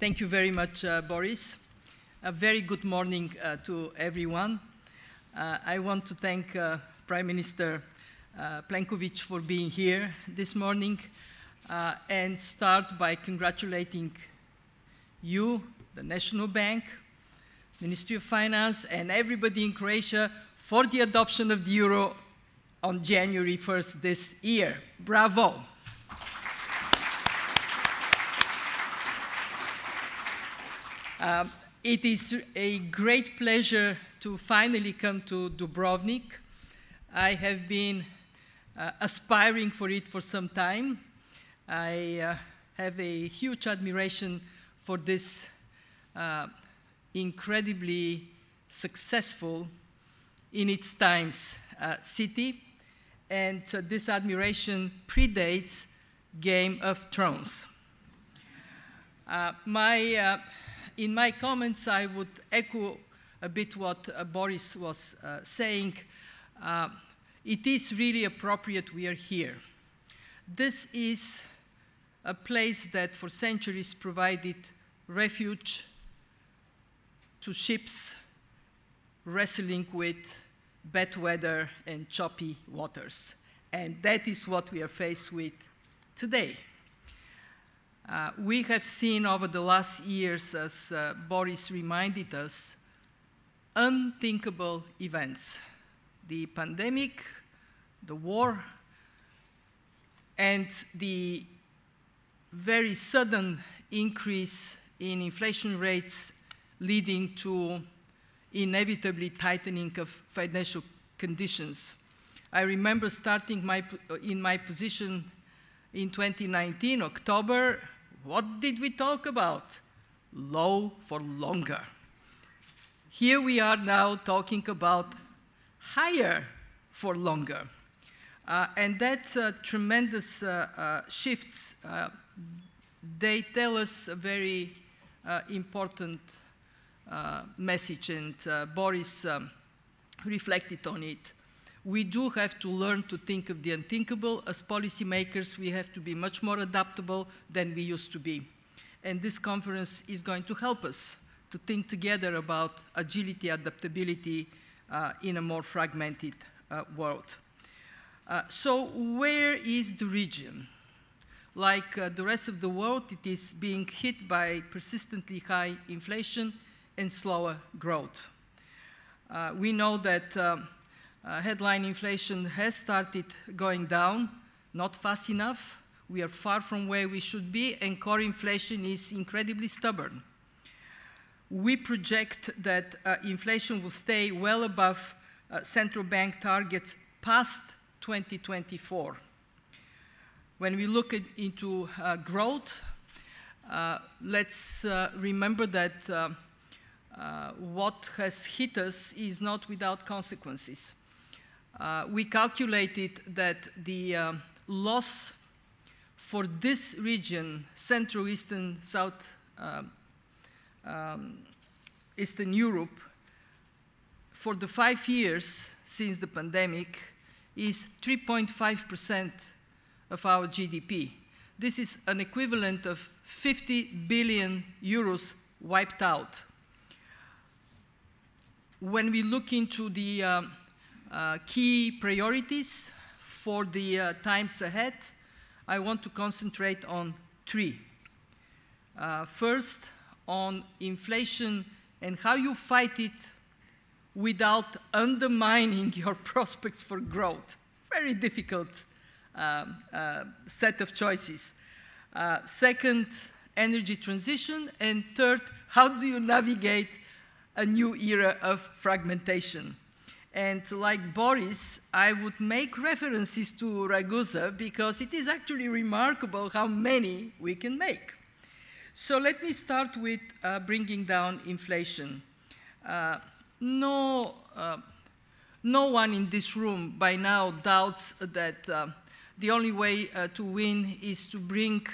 Thank you very much, Boris. A very good morning to everyone. I want to thank Prime Minister Plenković for being here this morning and start by congratulating you, the National Bank, Ministry of Finance, and everybody in Croatia for the adoption of the euro on January 1st this year. Bravo! It is a great pleasure to finally come to Dubrovnik. I have been aspiring for it for some time. I have a huge admiration for this incredibly successful in its times city, and this admiration predates Game of Thrones. In my comments, I would echo a bit what Boris was saying. It is really appropriate we are here. This is a place that for centuries provided refuge to ships wrestling with bad weather and choppy waters. And that is what we are faced with today. We have seen over the last years, as Boris reminded us, unthinkable events. The pandemic, the war, and the very sudden increase in inflation rates leading to inevitably tightening of financial conditions. I remember starting in my position in 2019, October. What did we talk about? Low for longer. Here we are now talking about higher for longer. And that tremendous shifts, they tell us a very important message, and Boris reflected on it. We do have to learn to think of the unthinkable. As policymakers, we have to be much more adaptable than we used to be. And this conference is going to help us to think together about agility, adaptability in a more fragmented world. So where is the region? Like the rest of the world, it is being hit by persistently high inflation and slower growth. We know that headline inflation has started going down, not fast enough. We are far from where we should be, and core inflation is incredibly stubborn. We project that inflation will stay well above central bank targets past 2024. When we look into growth, let's remember that what has hit us is not without consequences. We calculated that the loss for this region, Central Eastern, Eastern Europe, for the 5 years since the pandemic, is 3.5% of our GDP. This is an equivalent of 50 billion euros wiped out. When we look into the key priorities for the times ahead, I want to concentrate on 3. First, on inflation and how you fight it without undermining your prospects for growth. Very difficult set of choices. Second, energy transition. And third, how do you navigate a new era of fragmentation? And like Boris, I would make references to Ragusa because it is actually remarkable how many we can make. So let me start with bringing down inflation. No one in this room by now doubts that the only way to win is to bring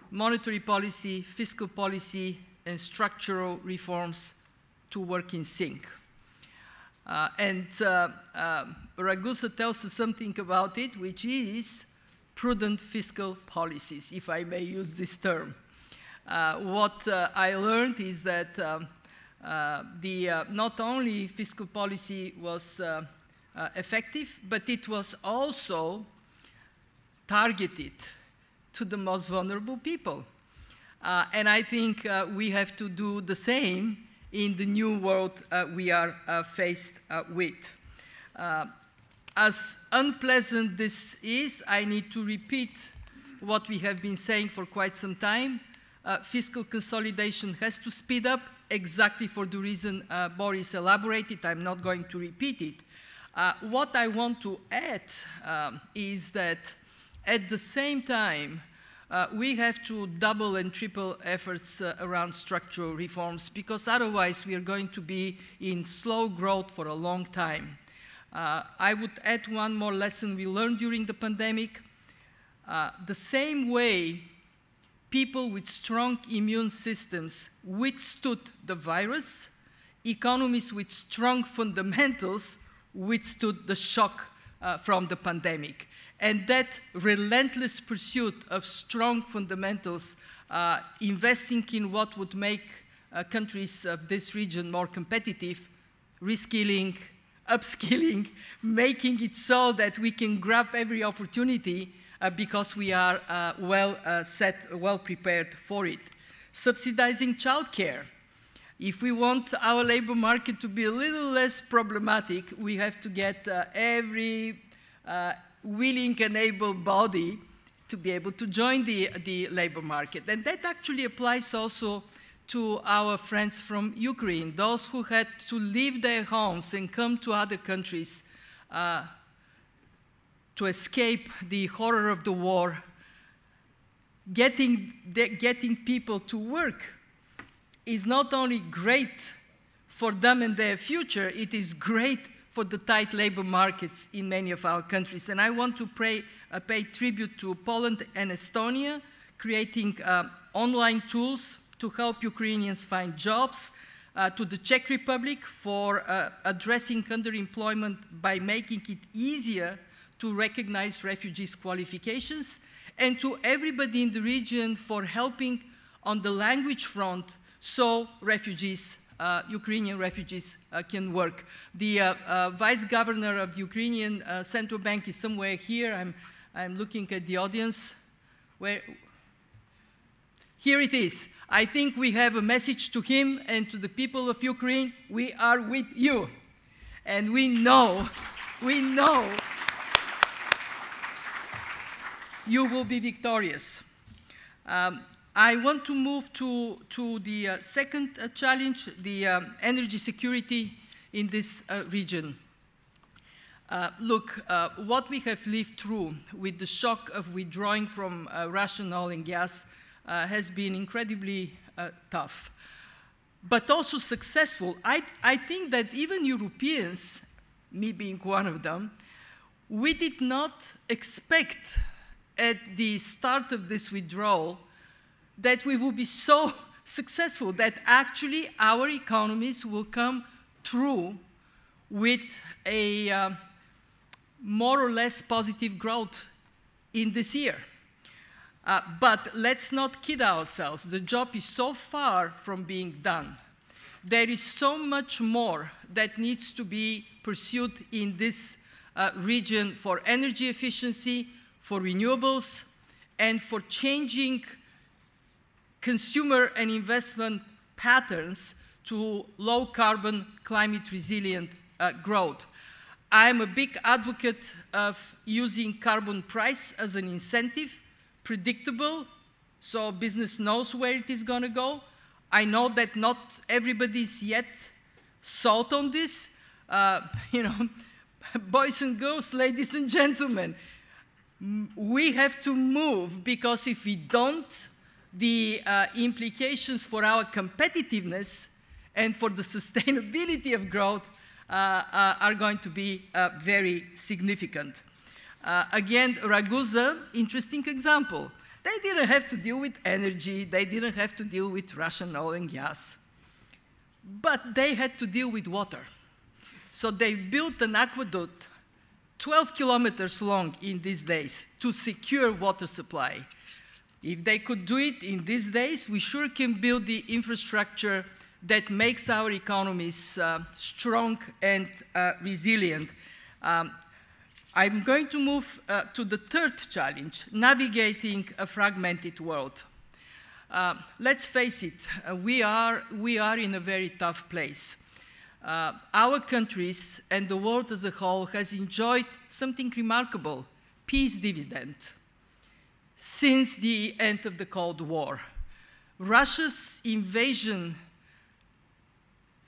monetary policy, fiscal policy, and structural reforms to work in sync. Ragusa tells us something about it, which is prudent fiscal policies, if I may use this term. what I learned is that not only fiscal policy was effective, but it was also targeted to the most vulnerable people. And I think we have to do the same in the new world we are faced with. As unpleasant this is, I need to repeat what we have been saying for quite some time. Fiscal consolidation has to speed up exactly for the reason Boris elaborated. I'm not going to repeat it. What I want to add is that at the same time, we have to double and triple efforts around structural reforms, because otherwise we are going to be in slow growth for a long time. I would add one more lesson we learned during the pandemic. The same way people with strong immune systems withstood the virus, economies with strong fundamentals withstood the shock from the pandemic. And that relentless pursuit of strong fundamentals, investing in what would make countries of this region more competitive, reskilling, upskilling, making it so that we can grab every opportunity because we are well prepared for it. Subsidizing childcare. If we want our labor market to be a little less problematic, we have to get every willing and able body to be able to join the labor market. And that actually applies also to our friends from Ukraine, those who had to leave their homes and come to other countries to escape the horror of the war. Getting people to work is not only great for them and their future, it is great for the tight labor markets in many of our countries. And I want to pay tribute to Poland and Estonia, creating online tools to help Ukrainians find jobs, to the Czech Republic for addressing underemployment by making it easier to recognize refugees' qualifications, and to everybody in the region for helping on the language front so refugees, Ukrainian refugees can work. The vice governor of the Ukrainian Central Bank is somewhere here. I'm looking at the audience. Here it is. I think we have a message to him and to the people of Ukraine. We are with you. And we know you will be victorious. I want to move to the second challenge, the energy security in this region. Look, what we have lived through with the shock of withdrawing from Russian oil and gas has been incredibly tough, but also successful. I think that even Europeans, me being one of them, we did not expect at the start of this withdrawal that we will be so successful, that actually our economies will come through with a more or less positive growth in this year. But let's not kid ourselves. The job is so far from being done. There is so much more that needs to be pursued in this region for energy efficiency, for renewables, and for changing consumer and investment patterns to low-carbon, climate-resilient growth. I'm a big advocate of using carbon price as an incentive, predictable, so business knows where it is going to go. I know that not everybody is yet sold on this. Boys and girls, ladies and gentlemen, we have to move, because if we don't, the implications for our competitiveness and for the sustainability of growth are going to be very significant. Again, Ragusa, interesting example. They didn't have to deal with energy, they didn't have to deal with Russian oil and gas, but they had to deal with water. So they built an aqueduct 12 kilometers long in these days to secure water supply. If they could do it in these days, we sure can build the infrastructure that makes our economies strong and resilient. I'm going to move to the third challenge, navigating a fragmented world. Let's face it, we are in a very tough place. Our countries and the world as a whole has enjoyed something remarkable, peace dividend, since the end of the Cold War. Russia's invasion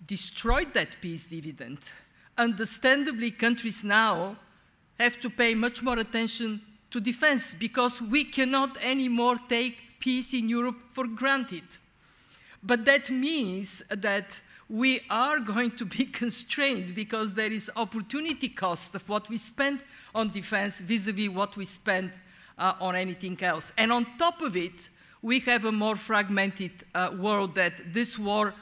destroyed that peace dividend. Understandably, countries now have to pay much more attention to defense because we cannot anymore take peace in Europe for granted. But that means that we are going to be constrained because there is opportunity cost of what we spend on defense vis-a-vis what we spend on anything else. And on top of it, we have a more fragmented world that this war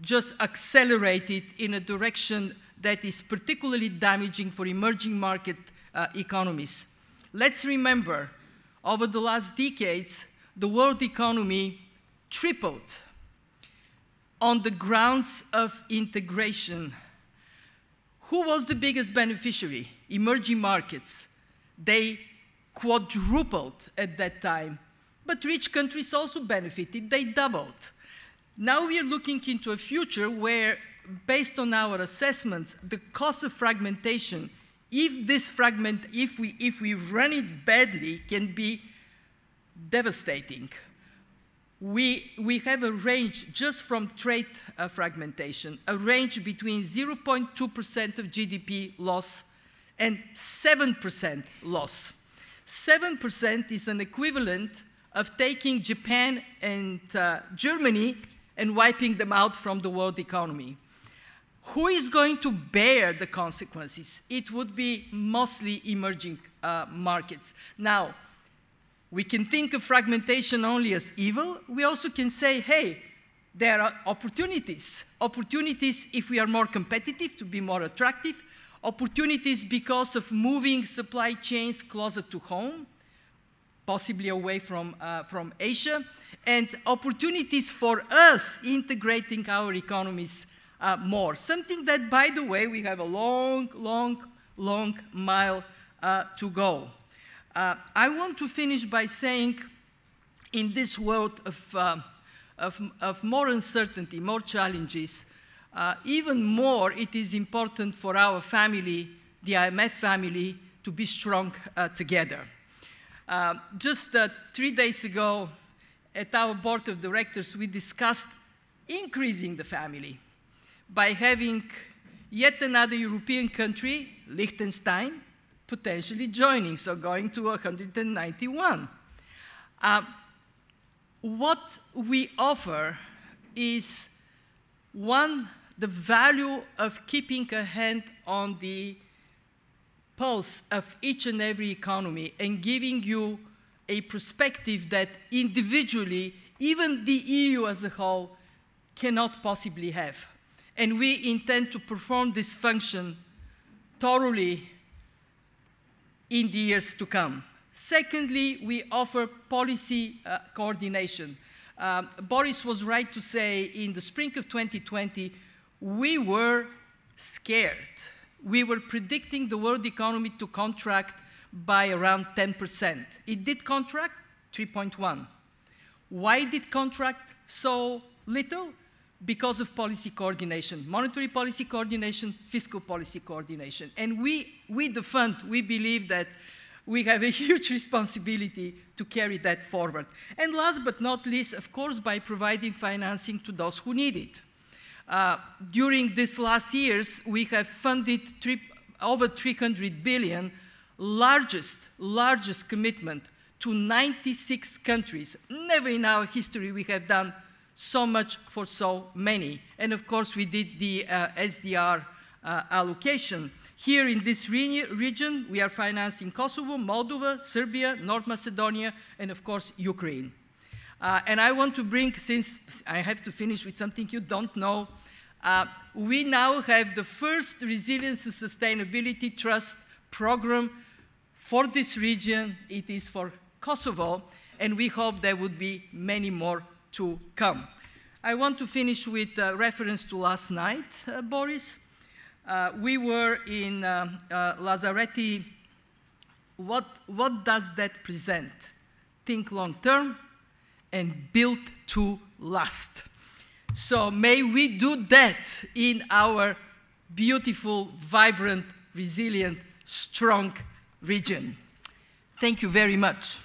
just accelerated in a direction that is particularly damaging for emerging market economies. Let's remember, over the last decades, the world economy tripled on the grounds of integration. Who was the biggest beneficiary? Emerging markets. They quadrupled at that time, but rich countries also benefited, they doubled. Now we are looking into a future where, based on our assessments, the cost of fragmentation, if we run it badly, can be devastating. We have a range just from trade fragmentation, a range between 0.2% of GDP loss and 7% loss. 7% is an equivalent of taking Japan and Germany and wiping them out from the world economy. Who is going to bear the consequences? It would be mostly emerging markets. Now, we can think of fragmentation only as evil. We also can say, hey, there are opportunities. Opportunities if we are more competitive, to be more attractive. Opportunities because of moving supply chains closer to home, possibly away from Asia. And opportunities for us integrating our economies more. Something that, by the way, we have a long, long, long mile to go. I want to finish by saying, in this world of more uncertainty, more challenges, even more it is important for our family, the IMF family, to be strong together. Just 3 days ago, at our board of directors, we discussed increasing the family by having yet another European country, Liechtenstein, potentially joining, so going to 191. What we offer is, one, the value of keeping a hand on the pulse of each and every economy and giving you a perspective that individually, even the EU as a whole, cannot possibly have. And we intend to perform this function thoroughly in the years to come. Secondly, we offer policy coordination. Boris was right to say in the spring of 2020, we were scared. We were predicting the world economy to contract by around 10%. It did contract 3.1. Why did it contract so little? Because of policy coordination, monetary policy coordination, fiscal policy coordination. And we, the fund, we believe that we have a huge responsibility to carry that forward. And last but not least, of course, by providing financing to those who need it. During these last years, we have funded over 300 billion, largest commitment to 96 countries. Never in our history we have done so much for so many. And of course, we did the SDR allocation. Here in this region, we are financing Kosovo, Moldova, Serbia, North Macedonia, and of course, Ukraine. And I want to bring, since I have to finish with something you don't know, we now have the first Resilience and Sustainability Trust program for this region. It is for Kosovo. and we hope there would be many more to come. I want to finish with a reference to last night, Boris. We were in Lazaretti. What does that present? Think long term and build to last. So may we do that in our beautiful, vibrant, resilient, strong region. Thank you very much.